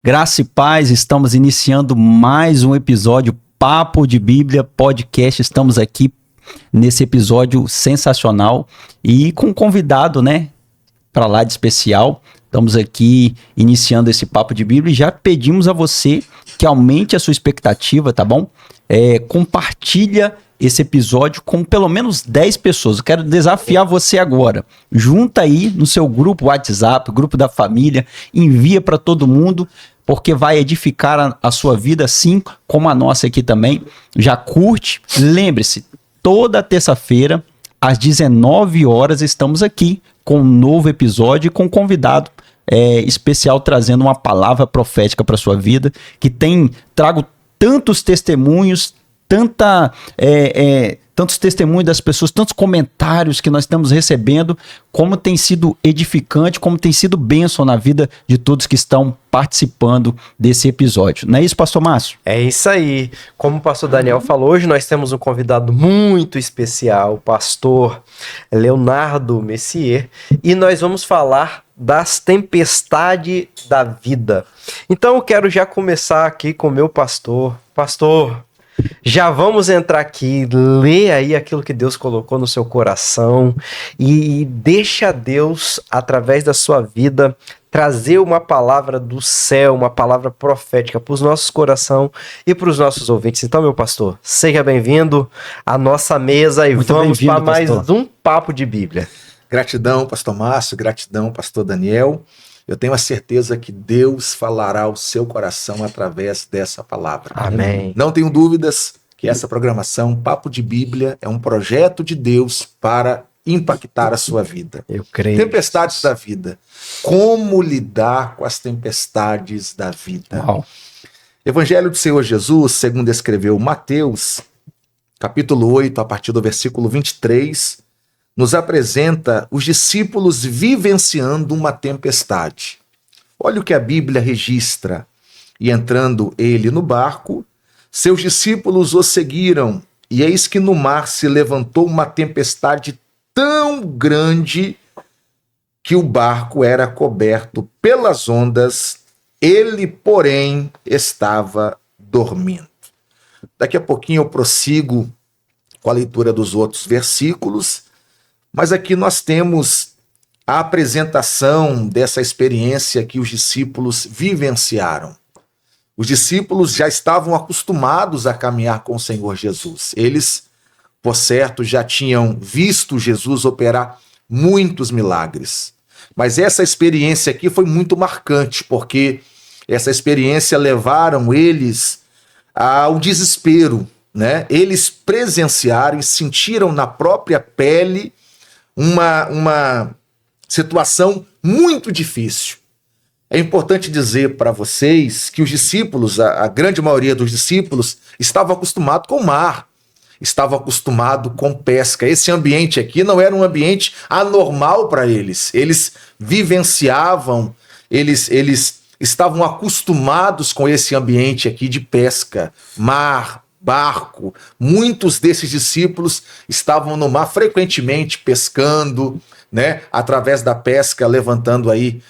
Graça e paz, estamos iniciando mais um episódio Papo de Bíblia Podcast. Estamos aqui nesse episódio sensacional e com um convidado, para lá de especial. Estamos aqui iniciando esse Papo de Bíblia e já pedimos a você que aumente a sua expectativa, tá bom? Compartilha esse episódio com pelo menos 10 pessoas. Eu quero desafiar você agora. Junta aí no seu grupo WhatsApp, grupo da família, envia para todo mundo, porque vai edificar a sua vida, assim como a nossa aqui também. Já curte. Lembre-se, toda terça-feira, às 19 horas, estamos aqui com um novo episódio e com um convidado especial trazendo uma palavra profética para sua vida, que trago tantos testemunhos, tantos testemunhos das pessoas, tantos comentários que nós estamos recebendo, como tem sido edificante, como tem sido bênção na vida de todos que estão participando desse episódio. Não é isso, pastor Márcio? É isso aí. Como o pastor Daniel falou, hoje nós temos um convidado muito especial, o pastor Leonardo Messier, e nós vamos falar das tempestades da vida. Então eu quero já começar aqui com o meu pastor. Pastor, já vamos entrar aqui, lê aí aquilo que Deus colocou no seu coração e deixa Deus, através da sua vida, trazer uma palavra do céu, uma palavra profética para os nossos corações e para os nossos ouvintes. Então, meu pastor, seja bem-vindo à nossa mesa e Muito vamos para mais pastor. um Papo de Bíblia. Gratidão, pastor Márcio, gratidão, pastor Daniel. Eu tenho a certeza que Deus falará ao seu coração através dessa palavra. Amém. Não tenho dúvidas que essa programação, Papo de Bíblia, é um projeto de Deus para impactar a sua vida. Eu creio. Tempestades da vida. Como lidar com as tempestades da vida? Uau. Evangelho do Senhor Jesus, segundo escreveu Mateus, capítulo 8, a partir do versículo 23, nos apresenta os discípulos vivenciando uma tempestade. Olha o que a Bíblia registra. E entrando ele no barco, seus discípulos o seguiram, e eis que no mar se levantou uma tempestade tão grande que o barco era coberto pelas ondas, ele, porém, estava dormindo. Daqui a pouquinho eu prossigo com a leitura dos outros versículos, mas aqui nós temos a apresentação dessa experiência que os discípulos vivenciaram. Os discípulos já estavam acostumados a caminhar com o Senhor Jesus. Eles, por certo, já tinham visto Jesus operar muitos milagres. Mas essa experiência aqui foi muito marcante, porque essa experiência levaram eles ao desespero, né? Eles presenciaram e sentiram na própria pele uma situação muito difícil. É importante dizer para vocês que os discípulos, a grande maioria dos discípulos, estava acostumado com o mar, estava acostumado com pesca. Esse ambiente aqui não era um ambiente anormal para eles. Eles vivenciavam, eles estavam acostumados com esse ambiente aqui de pesca, mar, barco. Muitos desses discípulos estavam no mar frequentemente pescando, né, através da pesca, levantando aí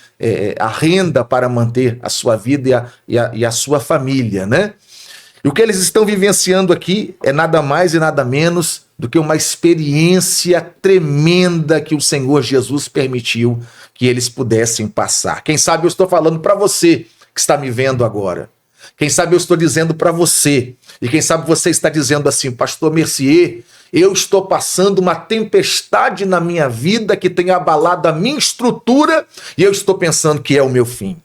a renda para manter a sua vida e a sua família, né? E o que eles estão vivenciando aqui é nada mais e nada menos do que uma experiência tremenda que o Senhor Jesus permitiu que eles pudessem passar. Quem sabe eu estou falando para você que está me vendo agora. Quem sabe eu estou dizendo para você, e quem sabe você está dizendo assim: pastor Messier, eu estou passando uma tempestade na minha vida que tem abalado a minha estrutura e eu estou pensando que é o meu fim.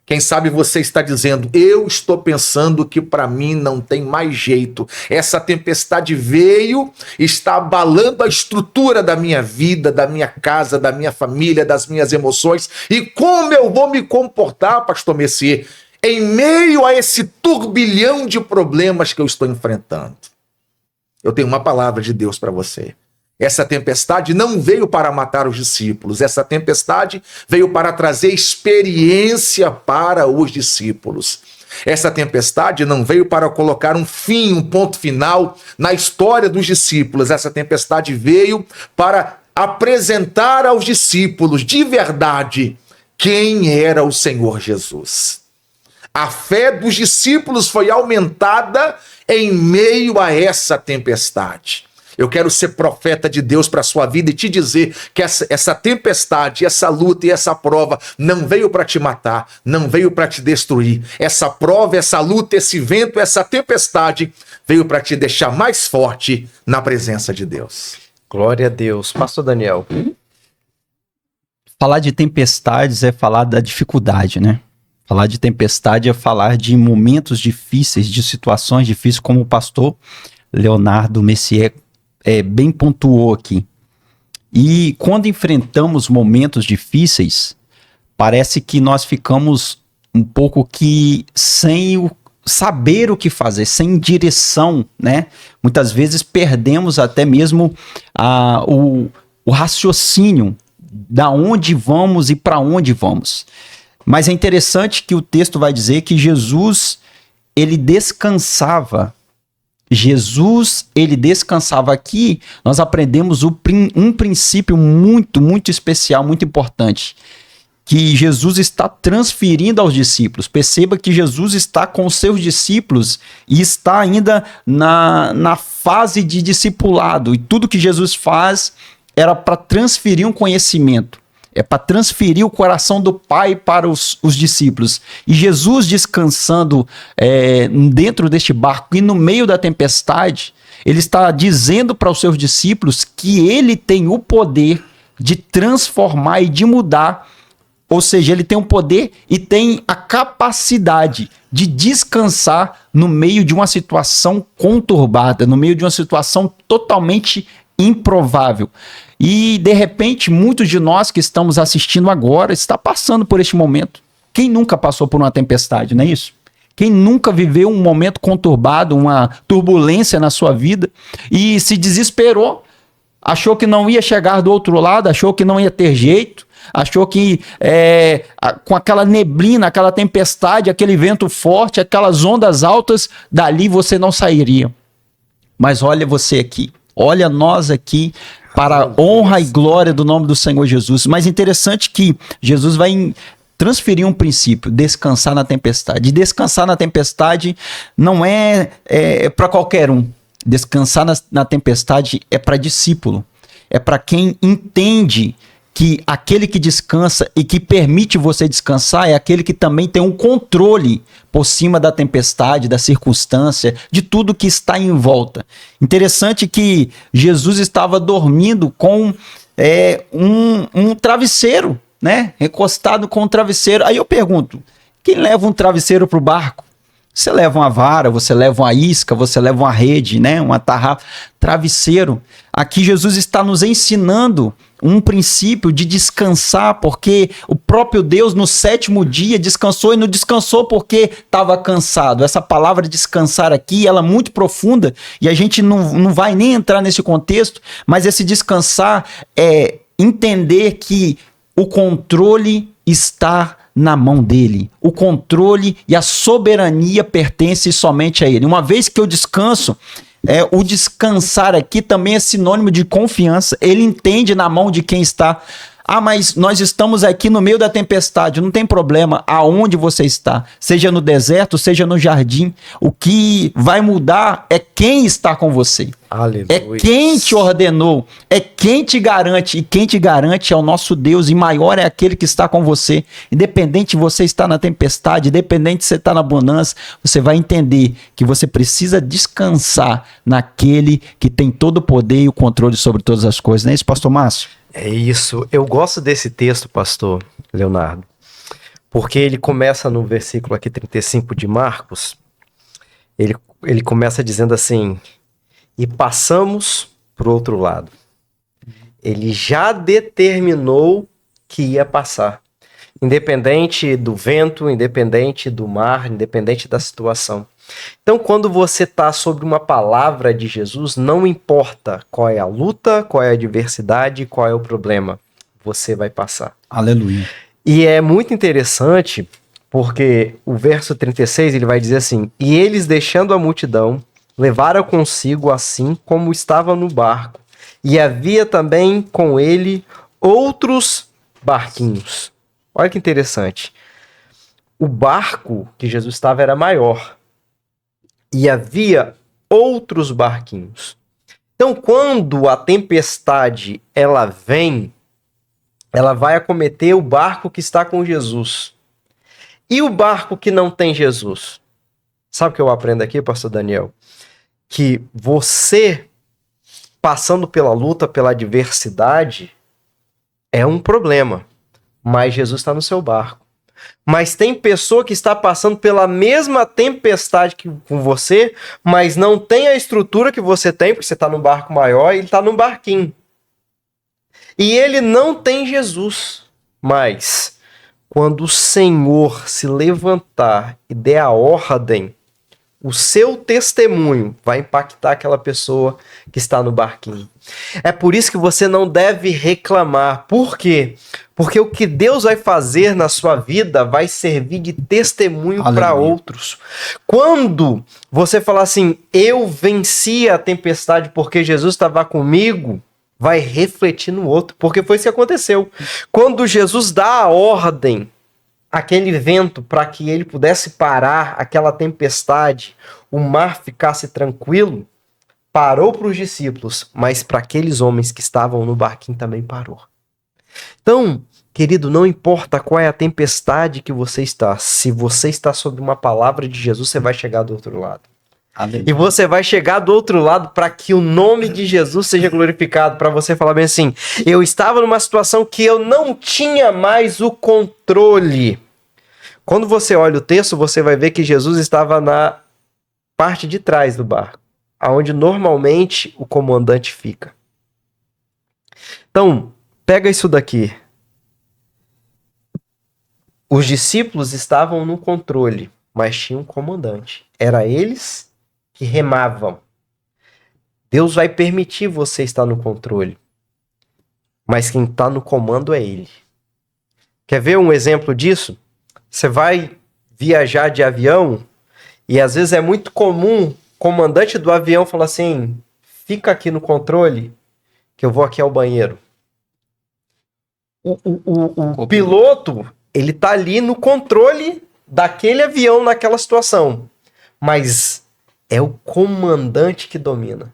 Quem sabe você está dizendo: eu estou pensando que para mim não tem mais jeito. Essa tempestade veio, está abalando a estrutura da minha vida, da minha casa, da minha família, das minhas emoções. E como eu vou me comportar, pastor Messier, em meio a esse turbilhão de problemas que eu estou enfrentando? Eu tenho uma palavra de Deus para você. Essa tempestade não veio para matar os discípulos. Essa tempestade veio para trazer experiência para os discípulos. Essa tempestade não veio para colocar um fim, um ponto final na história dos discípulos. Essa tempestade veio para apresentar aos discípulos de verdade quem era o Senhor Jesus. A fé dos discípulos foi aumentada em meio a essa tempestade. Eu quero ser profeta de Deus para a sua vida e te dizer que essa tempestade, essa luta e essa prova não veio para te matar, não veio para te destruir. Essa prova, essa luta, esse vento, essa tempestade veio para te deixar mais forte na presença de Deus. Glória a Deus. Pastor Daniel. Falar de tempestades é falar da dificuldade, né? Falar de tempestade é falar de momentos difíceis, de situações difíceis, como o pastor Leonardo Messier bem pontuou aqui. E quando enfrentamos momentos difíceis, parece que nós ficamos um pouco que sem saber o que fazer, sem direção, né? Muitas vezes perdemos até mesmo o raciocínio da onde vamos e para onde vamos. Mas é interessante que o texto vai dizer que Jesus, ele descansava. Aqui nós aprendemos um princípio muito, muito especial, muito importante, que Jesus está transferindo aos discípulos. Perceba que Jesus está com os seus discípulos e está ainda na fase de discipulado, e tudo que Jesus faz era para transferir um conhecimento. É para transferir o coração do Pai para os discípulos. E Jesus descansando dentro deste barco e no meio da tempestade, ele está dizendo para os seus discípulos que ele tem o poder de transformar e de mudar. Ou seja, ele tem o poder e tem a capacidade de descansar no meio de uma situação conturbada, no meio de uma situação totalmente improvável. E, de repente, muitos de nós que estamos assistindo agora está passando por este momento. Quem nunca passou por uma tempestade, não é isso? Quem nunca viveu um momento conturbado, uma turbulência na sua vida e se desesperou, achou que não ia chegar do outro lado, achou que não ia ter jeito, achou que com aquela neblina, aquela tempestade, aquele vento forte, aquelas ondas altas, dali você não sairia. Mas olha você aqui, olha nós aqui, para a honra e glória do nome do Senhor Jesus. Mas interessante que Jesus vai transferir um princípio, descansar na tempestade. E descansar na tempestade não é para qualquer um. Descansar na tempestade é para discípulo. É para quem entende que aquele que descansa e que permite você descansar é aquele que também tem um controle por cima da tempestade, da circunstância, de tudo que está em volta. Interessante que Jesus estava dormindo com um travesseiro, né? Recostado com um travesseiro. Aí eu pergunto, quem leva um travesseiro para o barco? Você leva uma vara, você leva uma isca, você leva uma rede, né? Uma tarrafa, travesseiro. Aqui Jesus está nos ensinando um princípio de descansar, porque o próprio Deus no 7º dia descansou e não descansou porque estava cansado. Essa palavra descansar aqui, ela é muito profunda e a gente não vai nem entrar nesse contexto, mas esse descansar é entender que o controle está na mão dele. O controle e a soberania pertencem somente a ele. Uma vez que eu descanso, o descansar aqui também é sinônimo de confiança. Ele entende na mão de quem está. Ah, mas nós estamos aqui no meio da tempestade. Não tem problema aonde você está. Seja no deserto, seja no jardim. O que vai mudar é quem está com você. Aleluia. É quem te ordenou. É quem te garante. E quem te garante é o nosso Deus. E maior é aquele que está com você. Independente de você estar na tempestade, independente de você estar na bonança, você vai entender que você precisa descansar naquele que tem todo o poder e o controle sobre todas as coisas. Não é isso, pastor Márcio? É isso. Eu gosto desse texto, pastor Leonardo, porque ele começa no versículo aqui 35 de Marcos, ele começa dizendo assim, e passamos para o outro lado. Ele já determinou que ia passar, independente do vento, independente do mar, independente da situação. Então, quando você está sobre uma palavra de Jesus, não importa qual é a luta, qual é a adversidade, qual é o problema, você vai passar. Aleluia. E é muito interessante, porque o verso 36, ele vai dizer assim, e eles, deixando a multidão, levaram consigo assim como estava no barco, e havia também com ele outros barquinhos. Olha que interessante. o barco que Jesus estava era maior. E havia outros barquinhos. Então, quando a tempestade ela vem, ela vai acometer o barco que está com Jesus. E o barco que não tem Jesus? Sabe o que eu aprendo aqui, pastor Daniel? Que você, passando pela luta, pela adversidade, é um problema. Mas Jesus está no seu barco. Mas tem pessoa que está passando pela mesma tempestade que com você, mas não tem a estrutura que você tem, porque você está num barco maior e ele está num barquinho. E ele não tem Jesus. Mas quando o Senhor se levantar e der a ordem, o seu testemunho vai impactar aquela pessoa que está no barquinho. É por isso que você não deve reclamar. Por quê? Porque o que Deus vai fazer na sua vida vai servir de testemunho para outros. Quando você falar assim, eu venci a tempestade porque Jesus estava comigo, vai refletir no outro. Porque foi isso que aconteceu. Quando Jesus dá a ordem, aquele vento, para que ele pudesse parar aquela tempestade, o mar ficasse tranquilo, parou para os discípulos, mas para aqueles homens que estavam no barquinho também parou. Então, querido, não importa qual é a tempestade que você está, se você está sob uma palavra de Jesus, você vai chegar do outro lado. Aleluia. E você vai chegar do outro lado para que o nome de Jesus seja glorificado, para você falar bem assim, eu estava numa situação que eu não tinha mais o controle. Quando você olha o texto, você vai ver que Jesus estava na parte de trás do barco, aonde normalmente o comandante fica. Então, pega isso daqui. Os discípulos estavam no controle, mas tinha um comandante. Era eles que remavam. Deus vai permitir você estar no controle, mas quem está no comando é ele. Quer ver um exemplo disso? Você vai viajar de avião e às vezes é muito comum o comandante do avião falar assim, fica aqui no controle que eu vou aqui ao banheiro. O piloto, ele tá ali no controle daquele avião naquela situação, mas é o comandante que domina.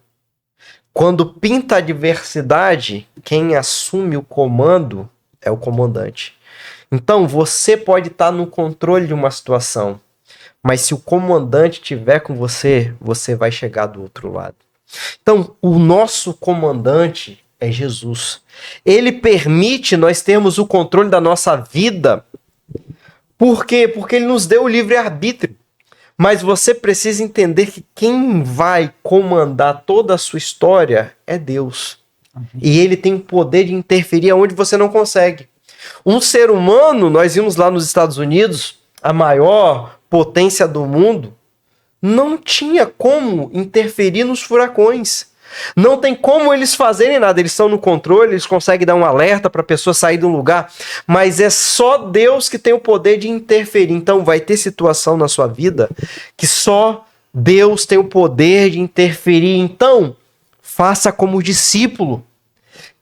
Quando pinta a adversidade, quem assume o comando é o comandante. Então, você pode estar no controle de uma situação, mas se o comandante estiver com você, você vai chegar do outro lado. Então, o nosso comandante é Jesus. Ele permite nós termos o controle da nossa vida. Por quê? Porque ele nos deu o livre-arbítrio. Mas você precisa entender que quem vai comandar toda a sua história é Deus. E ele tem o poder de interferir aonde você não consegue. Um ser humano, nós vimos lá nos Estados Unidos, a maior potência do mundo, não tinha como interferir nos furacões. Não tem como eles fazerem nada. Eles estão no controle, eles conseguem dar um alerta para a pessoa sair do lugar, mas é só Deus que tem o poder de interferir. Então vai ter situação na sua vida que só Deus tem o poder de interferir. Então, faça como discípulo.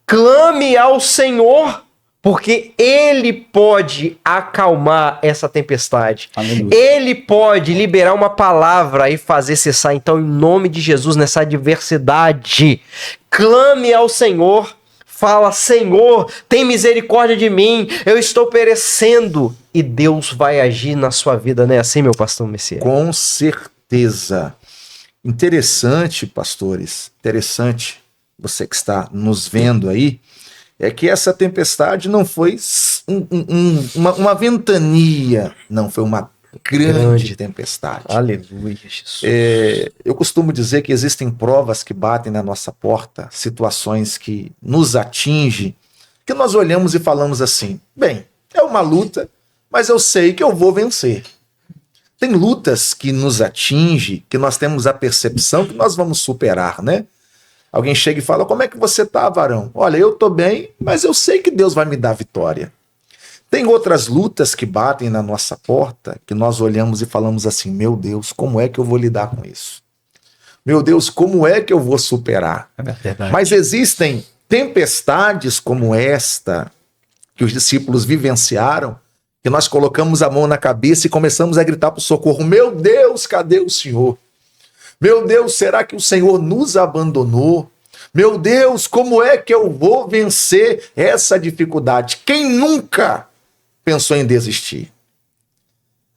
Clame ao Senhor, porque Ele pode acalmar essa tempestade. Aleluia. Ele pode liberar uma palavra e fazer cessar. Então, em nome de Jesus, nessa adversidade, clame ao Senhor. Fala, Senhor, tem misericórdia de mim. Eu estou perecendo. E Deus vai agir na sua vida, não é assim, meu pastor Messias? Com certeza. Interessante, pastores. Interessante, você que está nos vendo aí, é que essa tempestade não foi uma ventania, não, foi uma grande tempestade. Aleluia, Jesus. Eu costumo dizer que existem provas que batem na nossa porta, situações que nos atingem, que nós olhamos e falamos assim, bem, é uma luta, mas eu sei que eu vou vencer. Tem lutas que nos atingem, que nós temos a percepção que nós vamos superar, né? Alguém chega e fala, como é que você tá, varão? Olha, eu tô bem, mas eu sei que Deus vai me dar vitória. Tem outras lutas que batem na nossa porta, que nós olhamos e falamos assim, meu Deus, como é que eu vou lidar com isso? Meu Deus, como é que eu vou superar? É verdade. Mas existem tempestades como esta, que os discípulos vivenciaram, que que nós colocamos a mão na cabeça e começamos a gritar por socorro. Meu Deus, cadê o Senhor? Meu Deus, será que o Senhor nos abandonou? Meu Deus, como é que eu vou vencer essa dificuldade? Quem nunca pensou em desistir?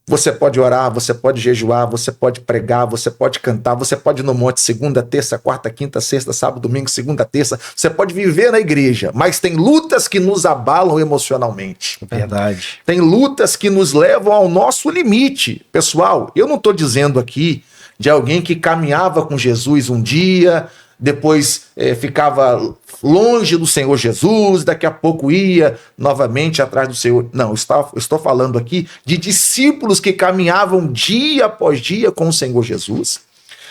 Você pode orar, você pode jejuar, você pode pregar, você pode cantar, você pode ir no monte segunda, terça, quarta, quinta, sexta, sábado, domingo, segunda, terça. Você pode viver na igreja, mas tem lutas que nos abalam emocionalmente. Verdade. Tem lutas que nos levam ao nosso limite. Pessoal, eu não estou dizendo aqui de alguém que caminhava com Jesus um dia, depois ficava longe do Senhor Jesus, daqui a pouco ia novamente atrás do Senhor. Não, eu estou falando aqui de discípulos que caminhavam dia após dia com o Senhor Jesus,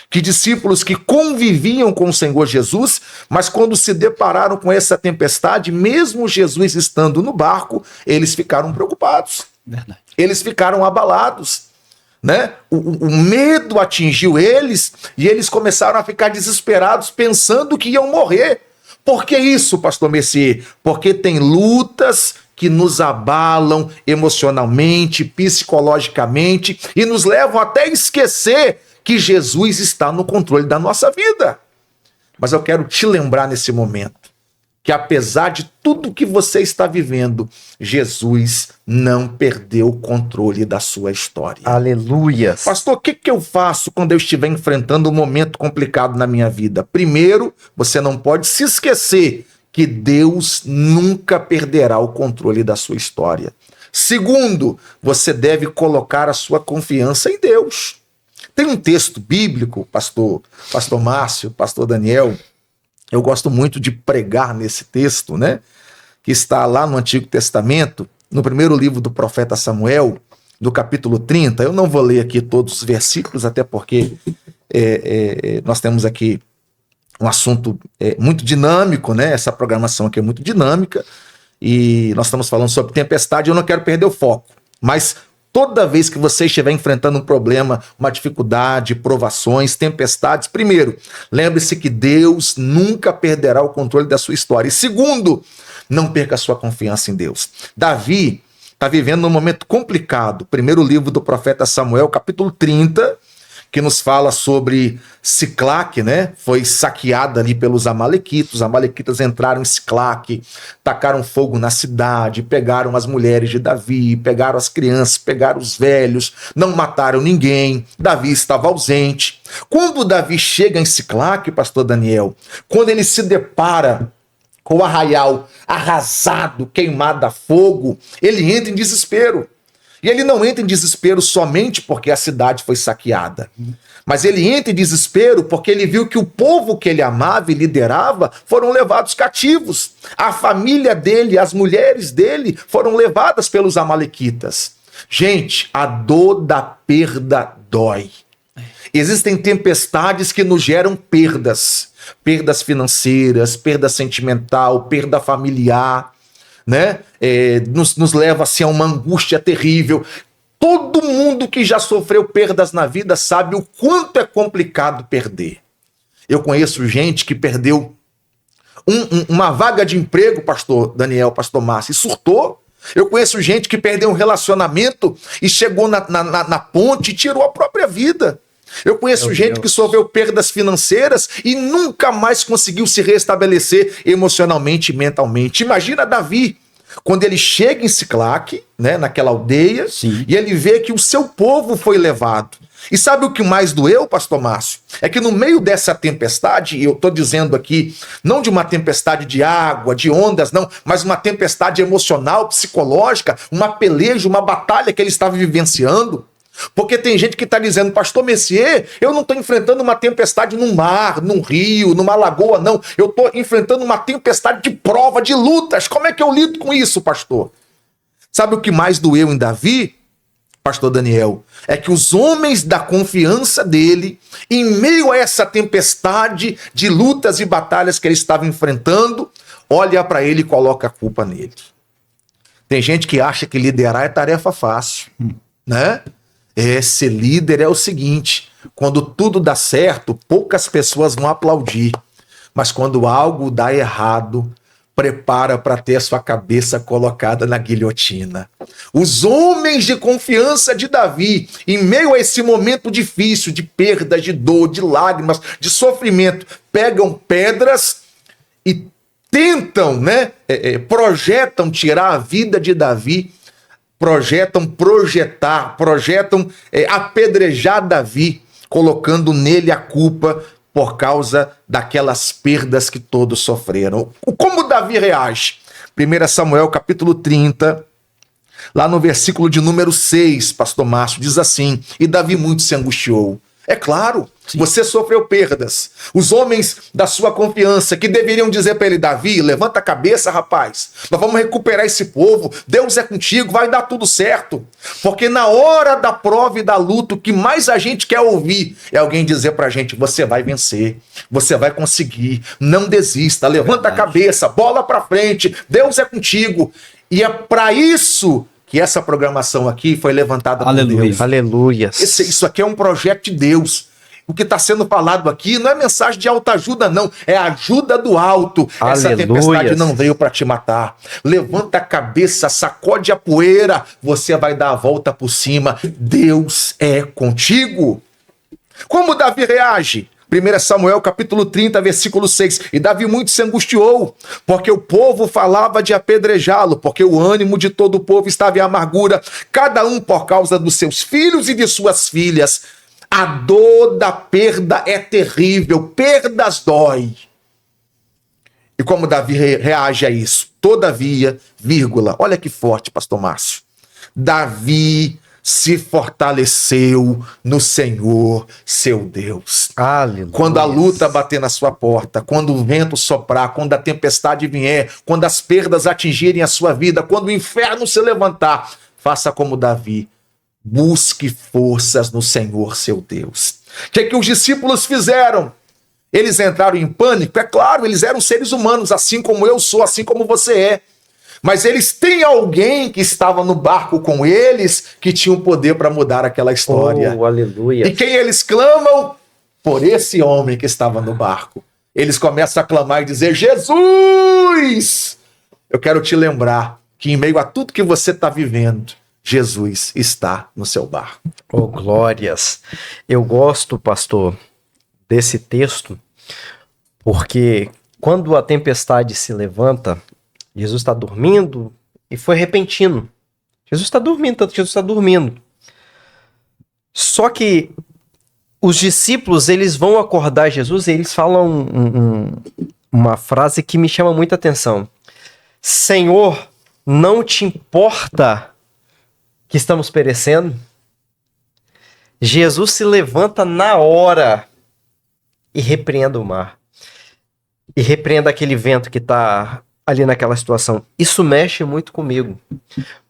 que discípulos que conviviam com o Senhor Jesus, mas quando se depararam com essa tempestade, mesmo Jesus estando no barco, eles ficaram preocupados. Verdade. Eles ficaram abalados. Né? O medo atingiu eles e eles começaram a ficar desesperados pensando que iam morrer. Por que isso, pastor Messier? Porque tem lutas que nos abalam emocionalmente, psicologicamente e nos levam até a esquecer que Jesus está no controle da nossa vida. Mas eu quero te lembrar nesse momento que apesar de tudo que você está vivendo, Jesus não perdeu o controle da sua história. Aleluia. Pastor, o que eu faço quando eu estiver enfrentando um momento complicado na minha vida? Primeiro, você não pode se esquecer que Deus nunca perderá o controle da sua história. Segundo, você deve colocar a sua confiança em Deus. Tem um texto bíblico, pastor Márcio, pastor Daniel, eu gosto muito de pregar nesse texto, né? Que está lá no Antigo Testamento, no primeiro livro do profeta Samuel, do capítulo 30. Eu não vou ler aqui todos os versículos, até porque nós temos aqui um assunto muito dinâmico, né? Essa programação aqui é muito dinâmica e nós estamos falando sobre tempestade. Eu não quero perder o foco, mas toda vez que você estiver enfrentando um problema, uma dificuldade, provações, tempestades, primeiro, lembre-se que Deus nunca perderá o controle da sua história. E segundo, não perca a sua confiança em Deus. Davi está vivendo um momento complicado. Primeiro livro do profeta Samuel, capítulo 30, que nos fala sobre Siclac, né? Foi saqueada ali pelos amalequitas. Os amalequitas entraram em Siclac, tacaram fogo na cidade, pegaram as mulheres de Davi, pegaram as crianças, pegaram os velhos, não mataram ninguém. Davi estava ausente. Quando Davi chega em Siclac, pastor Daniel, quando ele se depara com o arraial arrasado, queimado a fogo, ele entra em desespero. E ele não entra em desespero somente porque a cidade foi saqueada, mas ele entra em desespero porque ele viu que o povo que ele amava e liderava foram levados cativos. A família dele, as mulheres dele foram levadas pelos amalequitas. Gente, a dor da perda dói. Existem tempestades que nos geram perdas. Perdas financeiras, perda sentimental, perda familiar, né? Nos leva assim, a uma angústia terrível. Todo mundo que já sofreu perdas na vida sabe o quanto é complicado perder. Eu conheço gente que perdeu uma vaga de emprego, pastor Daniel, pastor Márcio, e surtou. Eu conheço gente que perdeu um relacionamento e chegou na ponte e tirou a própria vida. Eu conheço gente que sofreu perdas financeiras e nunca mais conseguiu se restabelecer emocionalmente e mentalmente. Imagina Davi, quando ele chega em Siclac, né, naquela aldeia, sim, e ele vê que o seu povo foi levado. E sabe o que mais doeu, pastor Márcio? É que no meio dessa tempestade, e eu estou dizendo aqui, não de uma tempestade de água, de ondas, não, mas uma tempestade emocional, psicológica, uma peleja, uma batalha que ele estava vivenciando. Porque tem gente que está dizendo, pastor Messier, eu não estou enfrentando uma tempestade num mar, num rio, numa lagoa, não. Eu estou enfrentando uma tempestade de prova, de lutas. Como é que eu lido com isso, pastor? Sabe o que mais doeu em Davi, pastor Daniel? É que os homens da confiança dele, em meio a essa tempestade de lutas e batalhas que ele estava enfrentando, olha para ele e coloca a culpa nele. Tem gente que acha que liderar é tarefa fácil, né? Ser líder é o seguinte: quando tudo dá certo, poucas pessoas vão aplaudir, mas quando algo dá errado, prepara para ter a sua cabeça colocada na guilhotina. Os homens de confiança de Davi, em meio a esse momento difícil, de perda, de dor, de lágrimas, de sofrimento, pegam pedras e tentam, projetam tirar a vida de Davi, projetam apedrejar Davi, colocando nele a culpa por causa daquelas perdas que todos sofreram. Como Davi reage? 1 Samuel capítulo 30, lá no versículo de número 6, pastor Márcio, diz assim: e Davi muito se angustiou. É claro, sim, você sofreu perdas. Os homens da sua confiança que deveriam dizer para ele: Davi, levanta a cabeça, rapaz. Nós vamos recuperar esse povo. Deus é contigo, vai dar tudo certo. Porque na hora da prova e da luta, o que mais a gente quer ouvir é alguém dizer pra gente: você vai vencer, você vai conseguir, não desista, levanta a cabeça, bola pra frente, Deus é contigo. E é para isso que essa programação aqui foi levantada por Deus. Aleluia. Isso aqui é um projeto de Deus. O que está sendo falado aqui não é mensagem de autoajuda, não. É ajuda do alto. Aleluia. Essa tempestade não veio para te matar. Levanta a cabeça, sacode a poeira. Você vai dar a volta por cima. Deus é contigo. Como Davi reage? 1 Samuel capítulo 30, versículo 6. E Davi muito se angustiou, porque o povo falava de apedrejá-lo, porque o ânimo de todo o povo estava em amargura, cada um por causa dos seus filhos e de suas filhas. A dor da perda é terrível, perdas dói. E como Davi reage a isso? Todavia, vírgula, olha que forte, pastor Márcio. Davi se fortaleceu no Senhor, seu Deus. Aleluia. Quando a luta bater na sua porta, quando o vento soprar, quando a tempestade vier, quando as perdas atingirem a sua vida, quando o inferno se levantar, faça como Davi. Busque forças no Senhor, seu Deus. O que os discípulos fizeram? Eles entraram em pânico? É claro, eles eram seres humanos, assim como eu sou, assim como você é. Mas eles têm alguém que estava no barco com eles, que tinha o poder para mudar aquela história. Oh, aleluia. E quem eles clamam? Por esse homem que estava no barco. Eles começam a clamar e dizer: Jesus! Eu quero te lembrar que em meio a tudo que você está vivendo, Jesus está no seu barco. Oh, glórias. Eu gosto, pastor, desse texto, porque quando a tempestade se levanta, Jesus está dormindo e foi repentino. Jesus está dormindo, tanto que Jesus está dormindo. Só que os discípulos, eles vão acordar Jesus e eles falam uma frase que me chama muita atenção. Senhor, não te importa que estamos perecendo? Jesus se levanta na hora e repreenda o mar. E repreenda aquele vento que está ali naquela situação. Isso mexe muito comigo.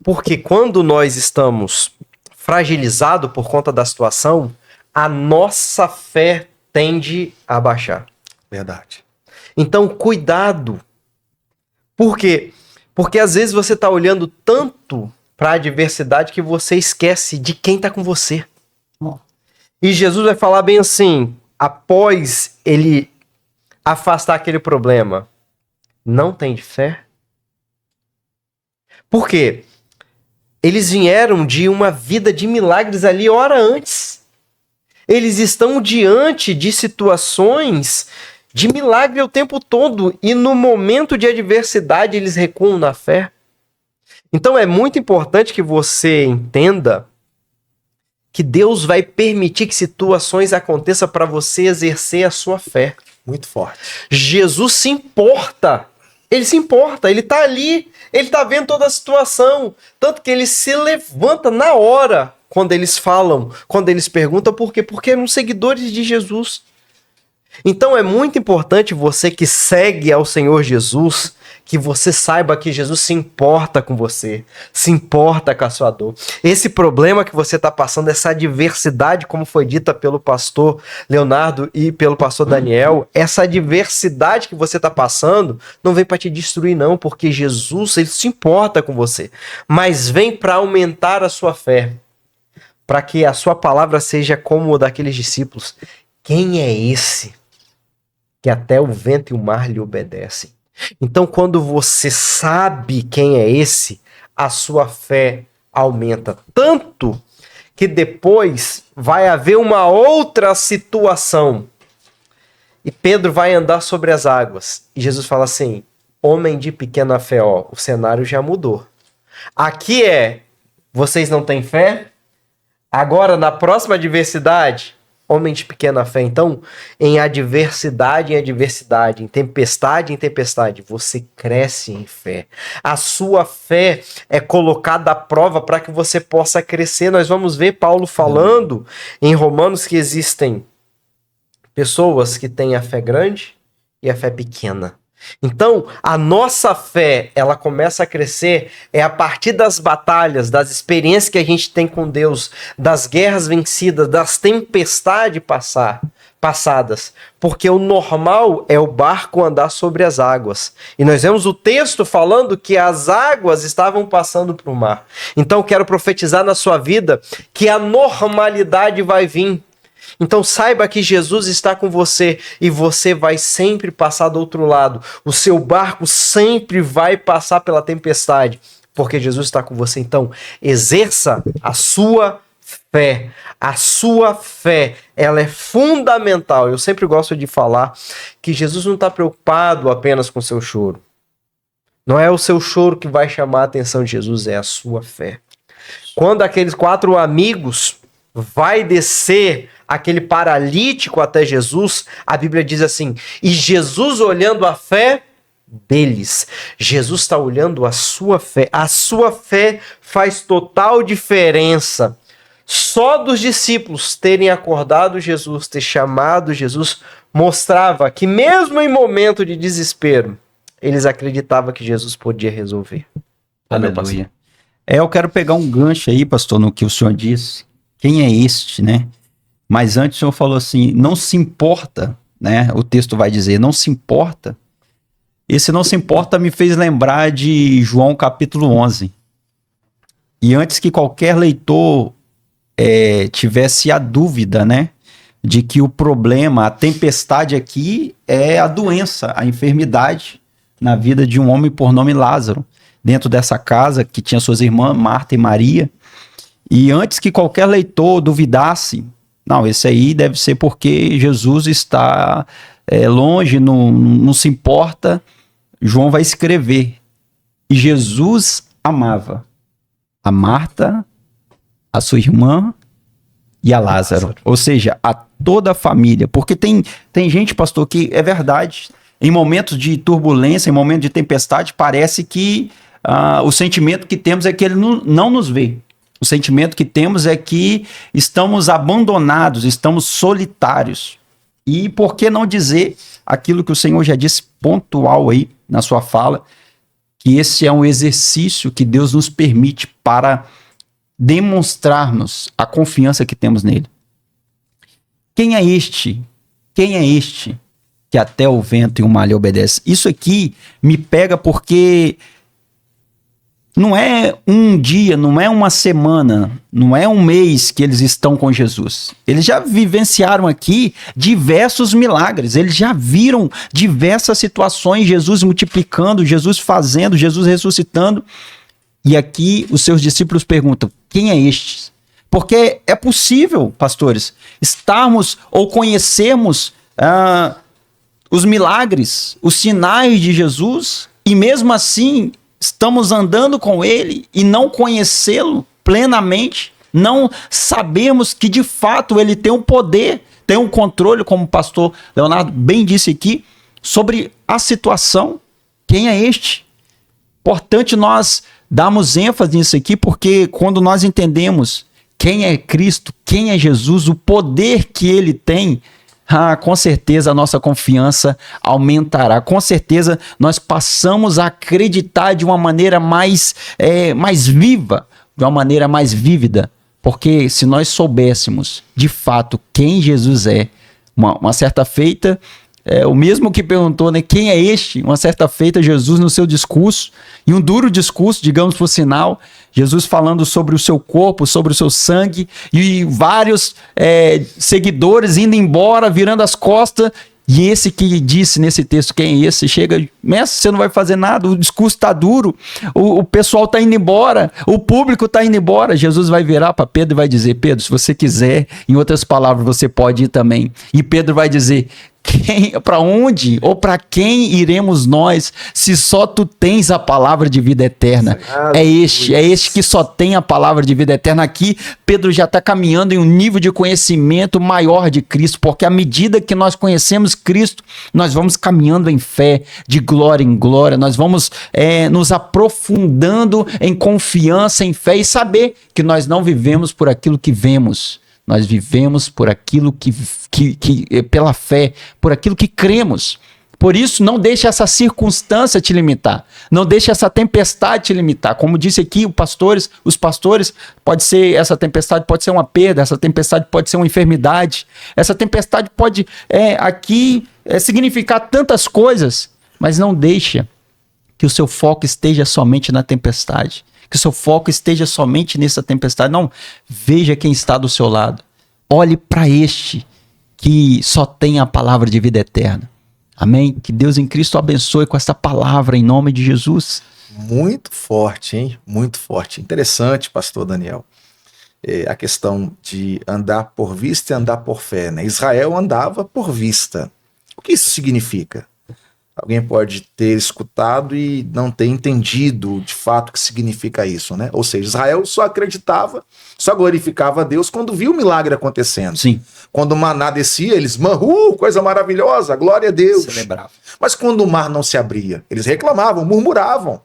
Porque quando nós estamos fragilizados por conta da situação, a nossa fé tende a baixar. Verdade. Então, cuidado. Por quê? Porque às vezes você está olhando tanto para a adversidade que você esquece de quem está com você. E Jesus vai falar bem assim, após ele afastar aquele problema: não tem fé? Por quê? Eles vieram de uma vida de milagres ali hora antes. Eles estão diante de situações de milagre o tempo todo. E no momento de adversidade eles recuam na fé. Então é muito importante que você entenda que Deus vai permitir que situações aconteçam para você exercer a sua fé. Muito forte. Jesus se importa. Ele se importa, ele tá ali, ele tá vendo toda a situação. Tanto que ele se levanta na hora quando eles falam, quando eles perguntam por quê? Porque eram seguidores de Jesus. Então é muito importante você que segue ao Senhor Jesus, que você saiba que Jesus se importa com você, se importa com a sua dor. Esse problema que você está passando, essa adversidade, como foi dita pelo pastor Leonardo e pelo pastor Daniel, essa adversidade que você está passando não vem para te destruir não, porque Jesus, ele se importa com você, mas vem para aumentar a sua fé, para que a sua palavra seja como a daqueles discípulos. Quem é esse que até o vento e o mar lhe obedecem? Então, quando você sabe quem é esse, a sua fé aumenta tanto que depois vai haver uma outra situação. E Pedro vai andar sobre as águas. E Jesus fala assim: homem de pequena fé, ó, o cenário já mudou. Aqui vocês não têm fé? Agora, na próxima adversidade, homem de pequena fé. Então, em adversidade, em tempestade, você cresce em fé. A sua fé é colocada à prova para que você possa crescer. Nós vamos ver Paulo falando em Romanos que existem pessoas que têm a fé grande e a fé pequena. Então, a nossa fé, ela começa a crescer a partir das batalhas, das experiências que a gente tem com Deus, das guerras vencidas, das tempestades passadas. Porque o normal é o barco andar sobre as águas. E nós vemos o texto falando que as águas estavam passando para o mar. Então, quero profetizar na sua vida que a normalidade vai vir. Então saiba que Jesus está com você e você vai sempre passar do outro lado. O seu barco sempre vai passar pela tempestade, porque Jesus está com você. Então exerça a sua fé. A sua fé, ela é fundamental. Eu sempre gosto de falar que Jesus não está preocupado apenas com o seu choro. Não é o seu choro que vai chamar a atenção de Jesus, é a sua fé. Quando aqueles 4 amigos vai descer aquele paralítico até Jesus, a Bíblia diz assim: e Jesus olhando a fé deles. Jesus está olhando a sua fé. A sua fé faz total diferença. Só dos discípulos terem acordado Jesus, ter chamado Jesus, mostrava que mesmo em momento de desespero, eles acreditavam que Jesus podia resolver. Aleluia. Eu quero pegar um gancho aí, pastor, no que o senhor disse. Quem é este, né? Mas antes o senhor falou assim, não se importa, né? O texto vai dizer, não se importa. Esse não se importa me fez lembrar de João capítulo 11. E antes que qualquer leitor tivesse a dúvida, né? De que o problema, a tempestade aqui é a doença, a enfermidade na vida de um homem por nome Lázaro. Dentro dessa casa que tinha suas irmãs, Marta e Maria. E antes que qualquer leitor duvidasse, não, esse aí deve ser porque Jesus está longe, não se importa. João vai escrever. E Jesus amava a Marta, a sua irmã e a Lázaro. Ou seja, a toda a família. Porque tem gente, pastor, que é verdade. Em momentos de turbulência, em momentos de tempestade, parece que o sentimento que temos é que ele não nos vê. O sentimento que temos é que estamos abandonados, estamos solitários. E por que não dizer aquilo que o Senhor já disse pontual aí na sua fala, que esse é um exercício que Deus nos permite para demonstrarmos a confiança que temos nele. Quem é este? Quem é este que até o vento e o mar lhe obedece? Isso aqui me pega porque não é um dia, não é uma semana, não é um mês que eles estão com Jesus. Eles já vivenciaram aqui diversos milagres, eles já viram diversas situações, Jesus multiplicando, Jesus fazendo, Jesus ressuscitando. E aqui os seus discípulos perguntam, quem é este? Porque é possível, pastores, estarmos ou conhecermos os milagres, os sinais de Jesus, e mesmo assim estamos andando com ele e não conhecê-lo plenamente, não sabemos que de fato ele tem um poder, tem um controle, como o pastor Leonardo bem disse aqui, sobre a situação. Quem é este? Importante nós darmos ênfase nisso aqui, porque quando nós entendemos quem é Cristo, quem é Jesus, o poder que ele tem, com certeza a nossa confiança aumentará. Com certeza nós passamos a acreditar de uma maneira mais viva, de uma maneira mais vívida. Porque se nós soubéssemos de fato quem Jesus é, uma certa feita, o mesmo que perguntou, né, quem é este? Uma certa feita, Jesus no seu discurso, e um duro discurso, digamos por sinal, Jesus falando sobre o seu corpo, sobre o seu sangue, e vários seguidores indo embora, virando as costas, E esse que disse nesse texto, quem é esse? Chega, mestre, você não vai fazer nada, o discurso está duro, o pessoal está indo embora, o público está indo embora. Jesus vai virar para Pedro e vai dizer: Pedro, se você quiser, em outras palavras, você pode ir também. E Pedro vai dizer: para onde ou para quem iremos nós, se só tu tens a palavra de vida eterna? É este que só tem a palavra de vida eterna. Aqui Pedro já está caminhando em um nível de conhecimento maior de Cristo, porque à medida que nós conhecemos Cristo, nós vamos caminhando em fé, de glória em glória, nós vamos nos aprofundando em confiança, em fé, e saber que nós não vivemos por aquilo que vemos. Nós vivemos por aquilo que pela fé, por aquilo que cremos. Por isso, não deixe essa circunstância te limitar. Não deixe essa tempestade te limitar. Como disse aqui os pastores, pode ser, essa tempestade pode ser uma perda, essa tempestade pode ser uma enfermidade, essa tempestade pode significar tantas coisas, mas não deixe que o seu foco esteja somente na tempestade. Que o seu foco esteja somente nessa tempestade. Não, veja quem está do seu lado. Olhe para este que só tem a palavra de vida eterna. Amém? Que Deus em Cristo abençoe com essa palavra em nome de Jesus. Muito forte, hein? Muito forte. Interessante, pastor Daniel. A questão de andar por vista e andar por fé, né? Israel andava por vista. O que isso significa? Alguém pode ter escutado e não ter entendido de fato o que significa isso, né? Ou seja, Israel só acreditava, só glorificava a Deus quando viu o milagre acontecendo. Sim. Quando o maná descia, eles, coisa maravilhosa, glória a Deus. Celebrava. Mas quando o mar não se abria, eles reclamavam, murmuravam.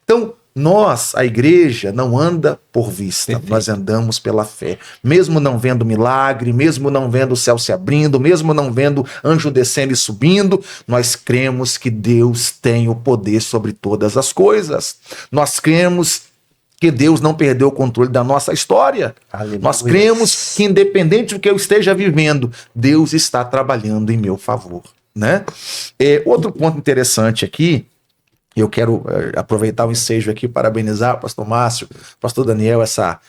Então, nós, a igreja, não anda por vista, perfeito. Nós andamos pela fé. Mesmo não vendo milagre, mesmo não vendo o céu se abrindo, mesmo não vendo anjo descendo e subindo, nós cremos que Deus tem o poder sobre todas as coisas. Nós cremos que Deus não perdeu o controle da nossa história. Aleluia. Nós cremos que, independente do que eu esteja vivendo, Deus está trabalhando em meu favor, né? Outro ponto interessante aqui, eu quero aproveitar o ensejo aqui, parabenizar o pastor Márcio, pastor Daniel, essa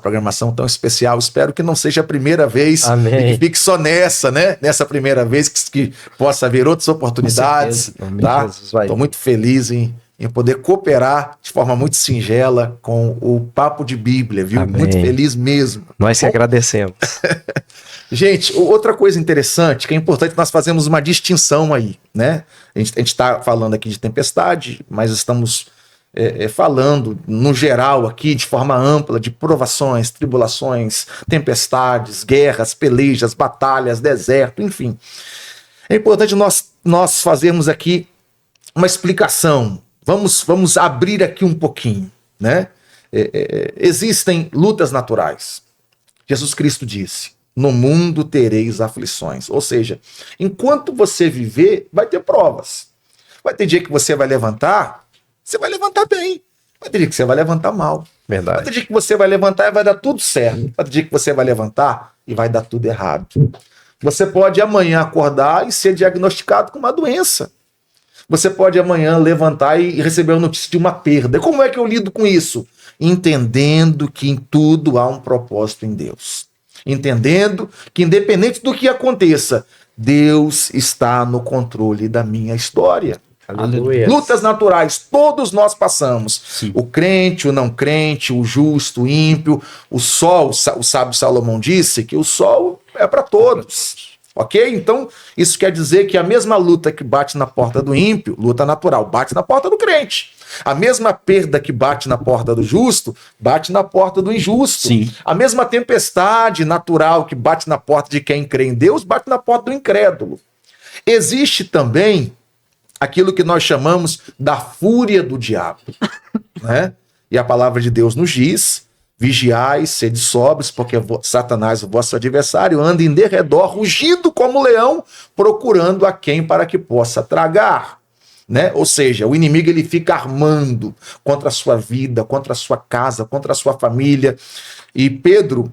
programação tão especial. Espero que não seja a primeira vez, e que fique só nessa, né? Nessa primeira vez, que possa haver outras oportunidades. Tá? Estou muito feliz em poder cooperar de forma muito singela com o Papo de Bíblia, viu? Amém. Muito feliz mesmo. Nós que agradecemos. Gente, outra coisa interessante, que é importante, nós fazemos uma distinção aí, né? A gente está falando aqui de tempestade, mas estamos falando, no geral aqui, de forma ampla, de provações, tribulações, tempestades, guerras, pelejas, batalhas, deserto, enfim. É importante nós fazermos aqui uma explicação. Vamos abrir aqui um pouquinho, né? Existem lutas naturais. Jesus Cristo disse: no mundo tereis aflições. Ou seja, enquanto você viver, vai ter provas. Vai ter dia que você vai levantar bem. Vai ter dia que você vai levantar mal. Verdade. Vai ter dia que você vai levantar e vai dar tudo certo. Vai ter dia que você vai levantar e vai dar tudo errado. Você pode amanhã acordar e ser diagnosticado com uma doença. Você pode amanhã levantar e receber a notícia de uma perda. Como é que eu lido com isso? Entendendo que em tudo há um propósito em Deus. Entendendo que, independente do que aconteça, Deus está no controle da minha história. Aleluia. Lutas naturais, todos nós passamos. Sim. O crente, o não crente, o justo, o ímpio, o sol. O sábio Salomão disse que o sol é para todos. Ok? Então, isso quer dizer que a mesma luta que bate na porta do ímpio, luta natural, bate na porta do crente. A mesma perda que bate na porta do justo, bate na porta do injusto. Sim. A mesma tempestade natural que bate na porta de quem crê em Deus, bate na porta do incrédulo. Existe também aquilo que nós chamamos da fúria do diabo, né? E a palavra de Deus nos diz: vigiai, sede sóbrios, porque Satanás, o vosso adversário, anda em derredor, rugindo como leão, procurando a quem para que possa tragar. Né? Ou seja, o inimigo ele fica armando contra a sua vida, contra a sua casa, contra a sua família. E Pedro,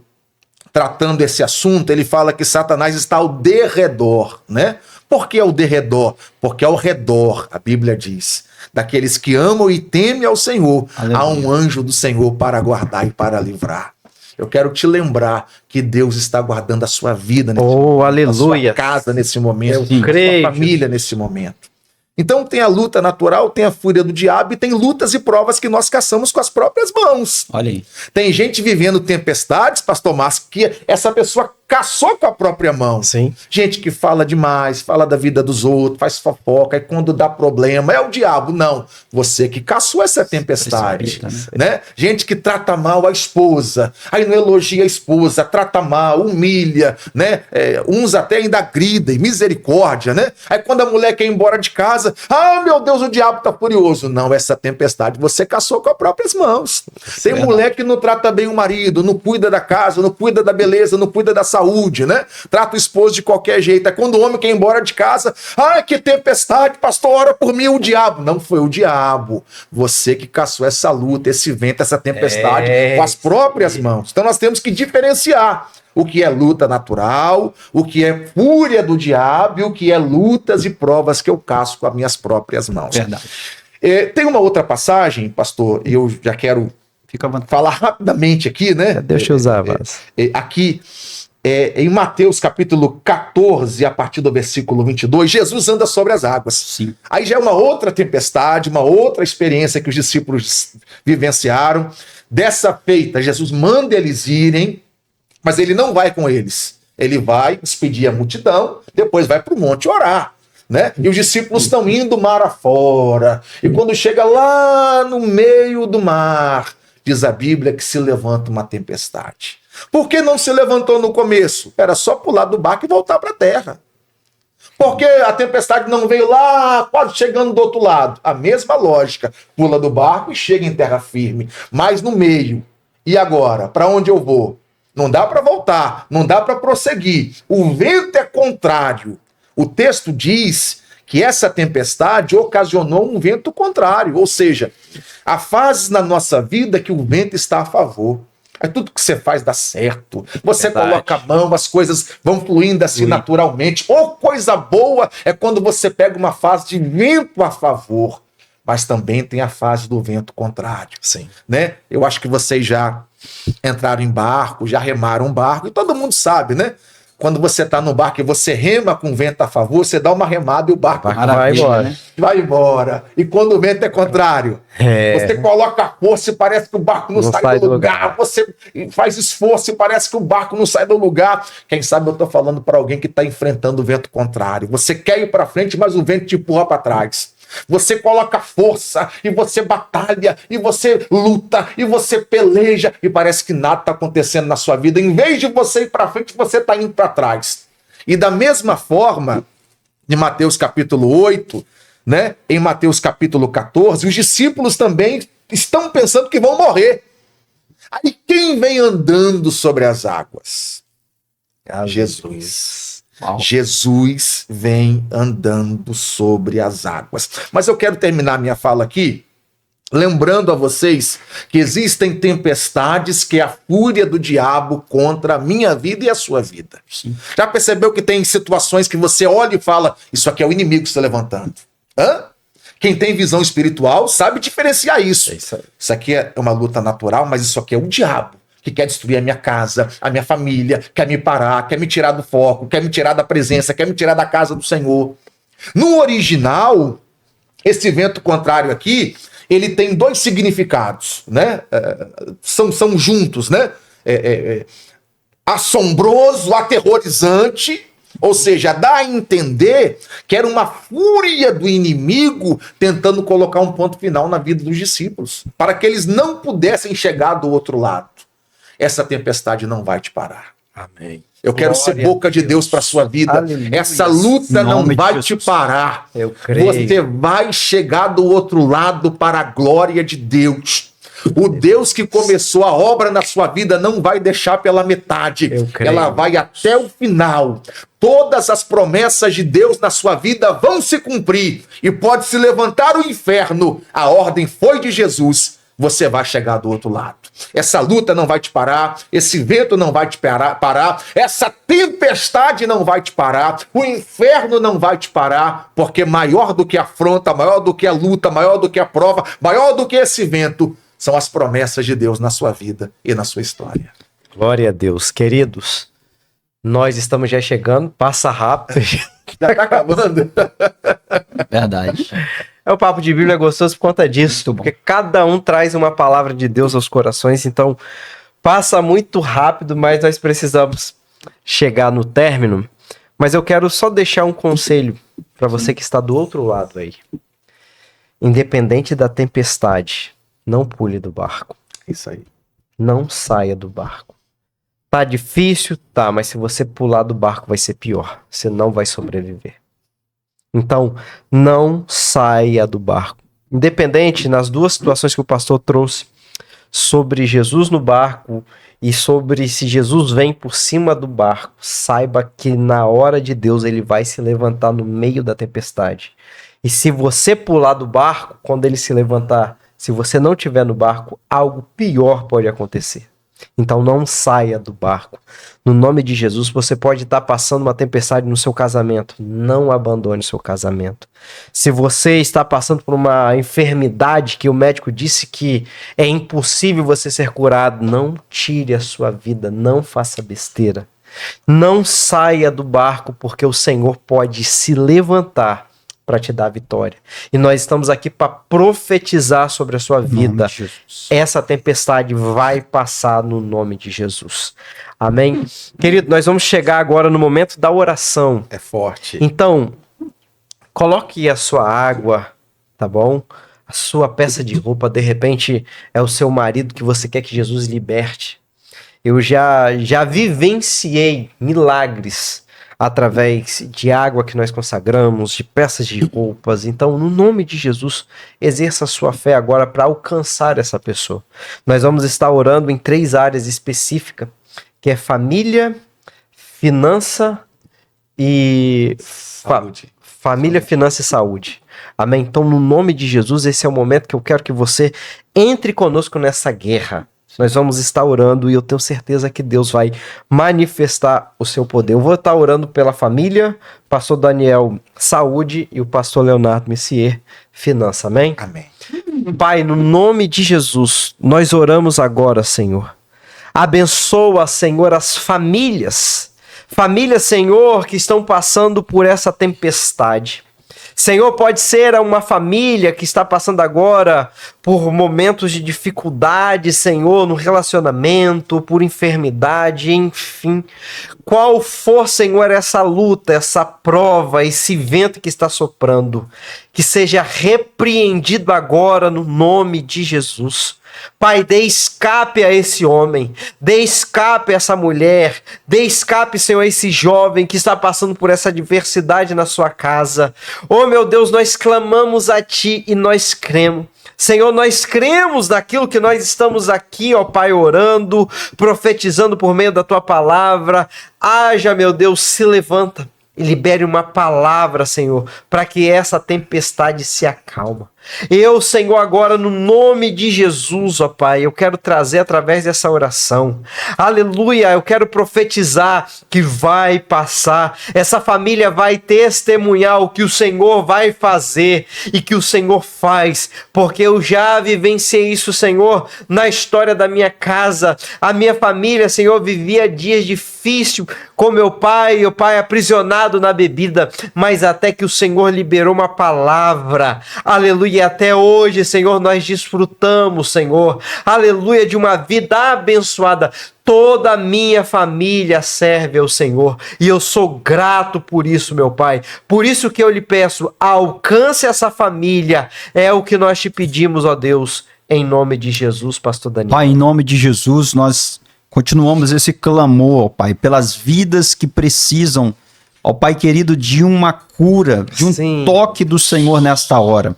tratando esse assunto, ele fala que Satanás está ao derredor, né? Por que ao derredor? Porque ao redor, a Bíblia diz, daqueles que amam e temem ao Senhor, aleluia, há um anjo do Senhor para guardar e para livrar. eu quero te lembrar que Deus está guardando a sua vida nesse Oh, momento, aleluia. a sua casa nesse momento, Eu creio, a sua família nesse momento. Então tem a luta natural, tem a fúria do diabo e tem lutas e provas que nós caçamos com as próprias mãos. Olha aí. Tem gente vivendo tempestades, pastor Márcio, que essa pessoa caçou com a própria mão. Sim. Gente que fala demais, fala da vida dos outros, faz fofoca, e quando dá problema, é o diabo. Não, você que caçou essa tempestade. Né? Gente que trata mal a esposa, aí não elogia a esposa, trata mal, humilha, né? Uns até ainda agridem, misericórdia, né? Aí quando a mulher quer ir embora de casa, ah, meu Deus, o diabo tá furioso. Não, essa tempestade você caçou com as próprias mãos. Tem mulher que não trata bem o marido, não cuida da casa, não cuida da beleza, não cuida da saúde, né? Trata o esposo de qualquer jeito. É quando o homem quer ir embora de casa, ah, que tempestade, pastor, ora por mim, o diabo. Não foi o diabo. Você que caçou essa luta, esse vento, essa tempestade com as próprias mãos. Então nós temos que diferenciar o que é luta natural, o que é fúria do diabo e o que é lutas e provas que eu caço com as minhas próprias mãos. Verdade. Tem uma outra passagem, pastor, eu já quero falar rapidamente aqui, né? Deixa eu usar, Vaz. Aqui, em Mateus capítulo 14, a partir do versículo 22, Jesus anda sobre as águas. Sim. Aí já é uma outra tempestade, uma outra experiência que os discípulos vivenciaram. Dessa feita, Jesus manda eles irem, mas ele não vai com eles. Ele vai despedir a multidão, depois vai para o monte orar. Né? E os discípulos estão indo mar afora. E quando chega lá no meio do mar, diz a Bíblia que se levanta uma tempestade. Por que não se levantou no começo? Era só pular do barco e voltar para a terra. Porque a tempestade não veio lá, quase chegando do outro lado. A mesma lógica. Pula do barco e chega em terra firme. Mas no meio. E agora? Para onde eu vou? Não dá para voltar, não dá para prosseguir. O vento é contrário. O texto diz que essa tempestade ocasionou um vento contrário. Ou seja, há fases na nossa vida que o vento está a favor. Aí tudo que você faz dá certo. Você coloca a mão, as coisas vão fluindo assim naturalmente. Ou coisa boa é quando você pega uma fase de vento a favor. Mas também tem a fase do vento contrário. Sim. Né? Eu acho que vocês já entraram em barco, já remaram um barco, e todo mundo sabe, né? Quando você está no barco e você rema com o vento a favor, você dá uma remada e o barco vai embora. Né? Vai embora. E quando o vento é contrário, você coloca a força e parece que o barco não sai do lugar. Você faz esforço e parece que o barco não sai do lugar. Quem sabe eu estou falando para alguém que está enfrentando o vento contrário. Você quer ir para frente, mas o vento te empurra para trás. Você coloca força e você batalha e você luta e você peleja e parece que nada está acontecendo na sua vida. Em vez de você ir para frente, você está indo para trás. E da mesma forma, em Mateus capítulo 8, né, em Mateus capítulo 14, os discípulos também estão pensando que vão morrer. Aí quem vem andando sobre as águas? Jesus. Uau. Jesus vem andando sobre as águas. Mas eu quero terminar minha fala aqui lembrando a vocês que existem tempestades que é a fúria do diabo contra a minha vida e a sua vida. Sim. Já percebeu que tem situações que você olha e fala, isso aqui é o inimigo se levantando? Quem tem visão espiritual sabe diferenciar isso. Isso aqui é uma luta natural, mas isso aqui é o diabo que quer destruir a minha casa, a minha família, quer me parar, quer me tirar do foco, quer me tirar da presença, quer me tirar da casa do Senhor. No original, esse vento contrário aqui, ele tem dois significados, né? São juntos, né? Assombroso, aterrorizante, ou seja, dá a entender que era uma fúria do inimigo tentando colocar um ponto final na vida dos discípulos, para que eles não pudessem chegar do outro lado. Essa tempestade não vai te parar. Amém. Eu quero ser boca de Deus para sua vida. Aleluia. Essa luta não vai te parar. Eu creio. Você vai chegar do outro lado para a glória de Deus. O Deus que começou a obra na sua vida não vai deixar pela metade. Ela vai até o final. Todas as promessas de Deus na sua vida vão se cumprir. E pode se levantar o inferno. A ordem foi de Jesus. Você vai chegar do outro lado. Essa luta não vai te parar, esse vento não vai te parar, essa tempestade não vai te parar, o inferno não vai te parar, porque maior do que a afronta, maior do que a luta, maior do que a prova, maior do que esse vento, são as promessas de Deus na sua vida e na sua história. Glória a Deus. Queridos, nós estamos já chegando, passa rápido. Já tá acabando? Verdade. É o Papo de Bíblia gostoso por conta disso, porque cada um traz uma palavra de Deus aos corações, então passa muito rápido, mas nós precisamos chegar no término. Mas eu quero só deixar um conselho para você que está do outro lado aí. Independente da tempestade, não pule do barco. Isso aí. Não saia do barco. Tá difícil? Tá, mas se você pular do barco vai ser pior. Você não vai sobreviver. Então, não saia do barco. Independente, nas duas situações que o pastor trouxe, sobre Jesus no barco e sobre se Jesus vem por cima do barco, saiba que na hora de Deus ele vai se levantar no meio da tempestade. E se você pular do barco, quando ele se levantar, se você não estiver no barco, algo pior pode acontecer. Então não saia do barco. No nome de Jesus, você pode estar passando uma tempestade no seu casamento. Não abandone seu casamento. Se você está passando por uma enfermidade que o médico disse que é impossível você ser curado, não tire a sua vida, não faça besteira. Não saia do barco, porque o Senhor pode se levantar para te dar a vitória. E nós estamos aqui para profetizar sobre a sua vida. Essa tempestade vai passar no nome de Jesus. Amém? Querido, nós vamos chegar agora no momento da oração. É forte. Então, coloque a sua água, tá bom? A sua peça de roupa, de repente é o seu marido que você quer que Jesus liberte. Eu já vivenciei milagres através de água que nós consagramos, de peças de roupas. Então, no nome de Jesus, exerça a sua fé agora para alcançar essa pessoa. Nós vamos estar orando em 3 áreas específicas, que é família, finança e... Saúde. Família, finança e saúde. Amém? Então, no nome de Jesus, esse é o momento que eu quero que você entre conosco nessa guerra. Nós vamos estar orando e eu tenho certeza que Deus vai manifestar o seu poder. Eu vou estar orando pela família, pastor Daniel, saúde, e o pastor Leonardo Messier, finança. Amém? Amém. Pai, no nome de Jesus, nós oramos agora, Senhor. Abençoa, Senhor, as famílias. Famílias, Senhor, que estão passando por essa tempestade. Senhor, pode ser uma família que está passando agora por momentos de dificuldade, Senhor, no relacionamento, por enfermidade, enfim. Qual for, Senhor, essa luta, essa prova, esse vento que está soprando, que seja repreendido agora no nome de Jesus. Pai, dê escape a esse homem, dê escape a essa mulher, dê escape, Senhor, a esse jovem que está passando por essa adversidade na sua casa. Oh, meu Deus, nós clamamos a Ti e nós cremos. Senhor, nós cremos naquilo que nós estamos aqui, ó Pai, orando, profetizando por meio da Tua palavra. Haja, meu Deus, se levanta e libere uma palavra, Senhor, para que essa tempestade se acalma. Eu, Senhor, agora no nome de Jesus, ó Pai, eu quero trazer através dessa oração, aleluia, eu quero profetizar que vai passar, essa família vai testemunhar o que o Senhor vai fazer e que o Senhor faz, porque eu já vivenciei isso, Senhor, na história da minha casa. A minha família, Senhor, vivia dias difíceis com meu pai aprisionado na bebida, mas até que o Senhor liberou uma palavra, aleluia. E até hoje, Senhor, nós desfrutamos, Senhor, aleluia, de uma vida abençoada. Toda a minha família serve ao Senhor e eu sou grato por isso, meu Pai. Por isso que eu lhe peço, alcance essa família. É o que nós te pedimos, ó Deus, em nome de Jesus, pastor Daniel. Pai, em nome de Jesus, nós continuamos esse clamor, ó Pai, pelas vidas que precisam, ó Pai querido, de uma cura, de um toque do Senhor nesta hora.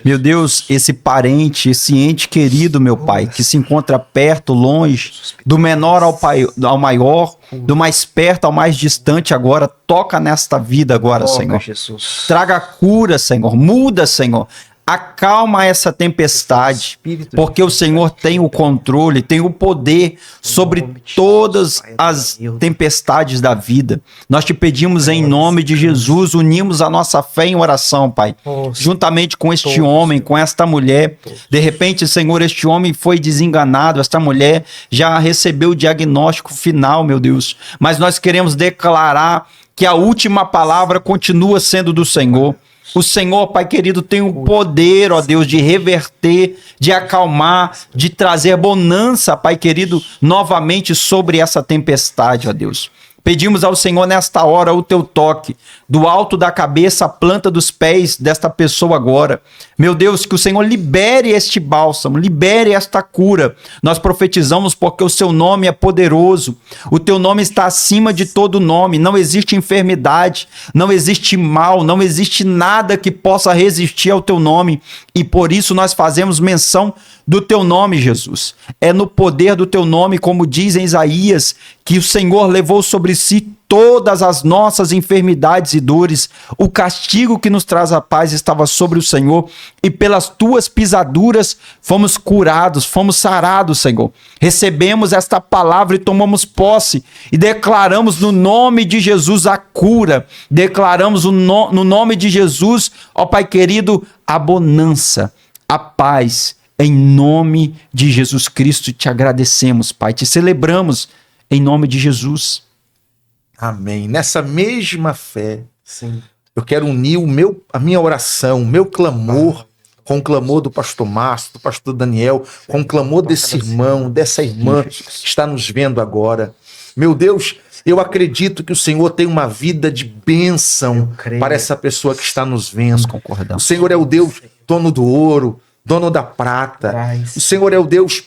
Meu Deus, esse parente, esse ente querido, meu Pai, que se encontra perto, longe, do menor ao maior, do mais perto ao mais distante agora, toca nesta vida agora, Senhor. Jesus. Traga cura, Senhor, muda, Senhor, acalma essa tempestade, Espírito porque o Senhor tem o controle, tem o poder sobre todas as tempestades da vida. Nós te pedimos em nome de Jesus, unimos a nossa fé em oração, Pai, juntamente com este homem, com esta mulher. De repente, Senhor, este homem foi desenganado, esta mulher já recebeu o diagnóstico final, meu Deus, mas nós queremos declarar que a última palavra continua sendo do Senhor. O Senhor, Pai querido, tem o poder, ó Deus, de reverter, de acalmar, de trazer bonança, Pai querido, novamente sobre essa tempestade, ó Deus. Pedimos ao Senhor nesta hora o teu toque, do alto da cabeça à planta dos pés desta pessoa agora. Meu Deus, que o Senhor libere este bálsamo, libere esta cura. Nós profetizamos porque o seu nome é poderoso, o teu nome está acima de todo nome, não existe enfermidade, não existe mal, não existe nada que possa resistir ao teu nome, e por isso nós fazemos menção do teu nome, Jesus. É no poder do teu nome, como diz em Isaías, que o Senhor levou sobre si todas as nossas enfermidades e dores. O castigo que nos traz a paz estava sobre o Senhor, e pelas tuas pisaduras fomos curados, fomos sarados, Senhor. Recebemos esta palavra e tomamos posse e declaramos no nome de Jesus a cura. Declaramos no nome de Jesus, ó Pai querido, a bonança, a paz. Em nome de Jesus Cristo te agradecemos, Pai, te celebramos em nome de Jesus. Amém. Nessa mesma fé, Sim. eu quero unir a minha oração, o meu clamor, com o clamor do pastor Márcio, do pastor Daniel, com o clamor desse irmão, dessa irmã que está nos vendo agora. Meu Deus, eu acredito que o Senhor tem uma vida de bênção para essa pessoa que está nos vendo. O Senhor é o Deus dono do ouro, dono da prata. O Senhor é o Deus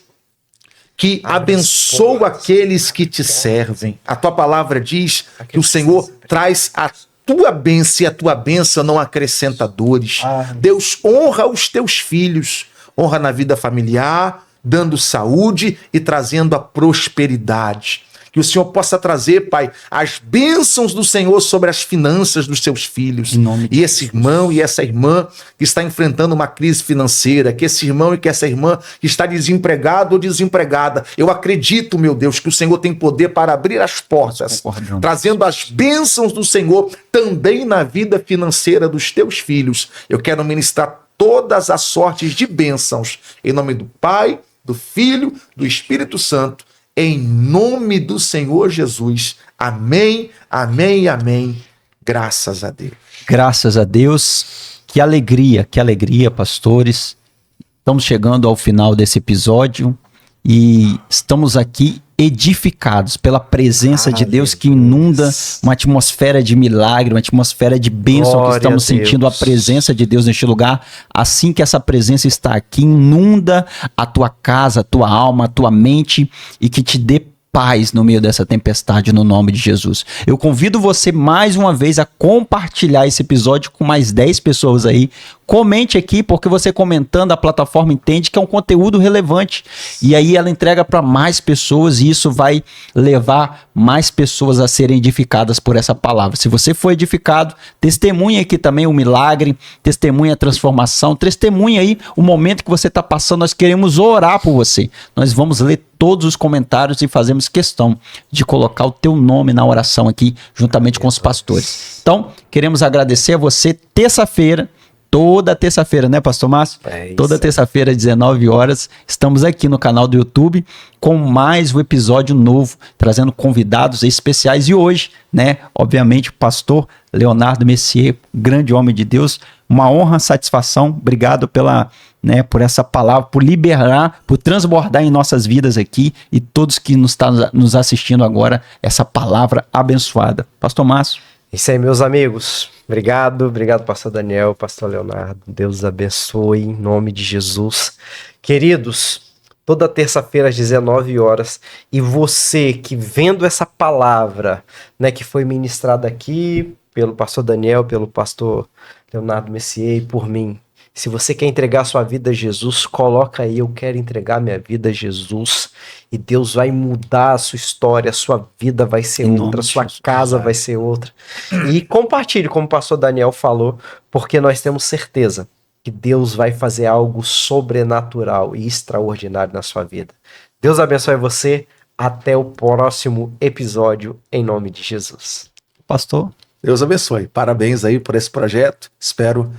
que abençoa aqueles que te servem. A tua palavra diz que o Senhor traz a tua bênção, e a tua bênção não acrescenta dores. Deus honra os teus filhos, honra na vida familiar, dando saúde e trazendo a prosperidade. Que o Senhor possa trazer, Pai, as bênçãos do Senhor sobre as finanças dos seus filhos. E esse irmão e essa irmã que está enfrentando uma crise financeira, que esse irmão e que essa irmã que está desempregado ou desempregada, eu acredito, meu Deus, que o Senhor tem poder para abrir as portas, trazendo as bênçãos do Senhor também na vida financeira dos teus filhos. Eu quero ministrar todas as sortes de bênçãos, em nome do Pai, do Filho, do Espírito Santo, em nome do Senhor Jesus. Amém, amém e amém. Graças a Deus. Graças a Deus. Que alegria, pastores. Estamos chegando ao final desse episódio e estamos aqui edificados pela presença de Deus que inunda uma atmosfera de milagre, uma atmosfera de bênção. Que estamos sentindo a presença de Deus neste lugar. Assim que essa presença está aqui, inunda a tua casa, a tua alma, a tua mente, e que te dê paz no meio dessa tempestade, no nome de Jesus. Eu convido você mais uma vez a compartilhar esse episódio com mais 10 pessoas aí. Comente aqui, porque você comentando, a plataforma entende que é um conteúdo relevante. E aí ela entrega para mais pessoas, e isso vai levar mais pessoas a serem edificadas por essa palavra. Se você foi edificado, testemunha aqui também o milagre, testemunha a transformação, testemunha aí o momento que você está passando. Nós queremos orar por você. Nós vamos ler todos os comentários e fazemos questão de colocar o teu nome na oração aqui, juntamente com os pastores. Então, queremos agradecer a você. Terça-feira, toda terça-feira, né, pastor Márcio? Toda terça-feira, às 19 horas, estamos aqui no canal do YouTube com mais um episódio novo, trazendo convidados especiais. E hoje, né, obviamente, o pastor Leonardo Messier, grande homem de Deus. Uma honra, satisfação. Obrigado por essa palavra, por liberar, por transbordar em nossas vidas aqui, e todos que estão nos assistindo agora, essa palavra abençoada. Pastor Márcio. Isso aí, meus amigos. Obrigado, pastor Daniel, pastor Leonardo. Deus abençoe em nome de Jesus. Queridos, toda terça-feira às 19 horas, e você que vendo essa palavra, né, que foi ministrada aqui pelo pastor Daniel, pelo pastor Leonardo Messier e por mim, se você quer entregar sua vida a Jesus, coloca aí: eu quero entregar minha vida a Jesus, e Deus vai mudar a sua história, a sua vida vai ser outra, a sua casa vai ser outra. E compartilhe, como o pastor Daniel falou, porque nós temos certeza que Deus vai fazer algo sobrenatural e extraordinário na sua vida. Deus abençoe você. Até o próximo episódio, em nome de Jesus. Pastor? Deus abençoe. Parabéns aí por esse projeto. Espero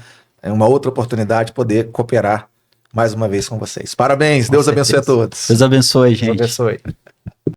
em uma outra oportunidade poder cooperar mais uma vez com vocês. Parabéns. Deus abençoe a todos. Deus abençoe, gente. Deus abençoe.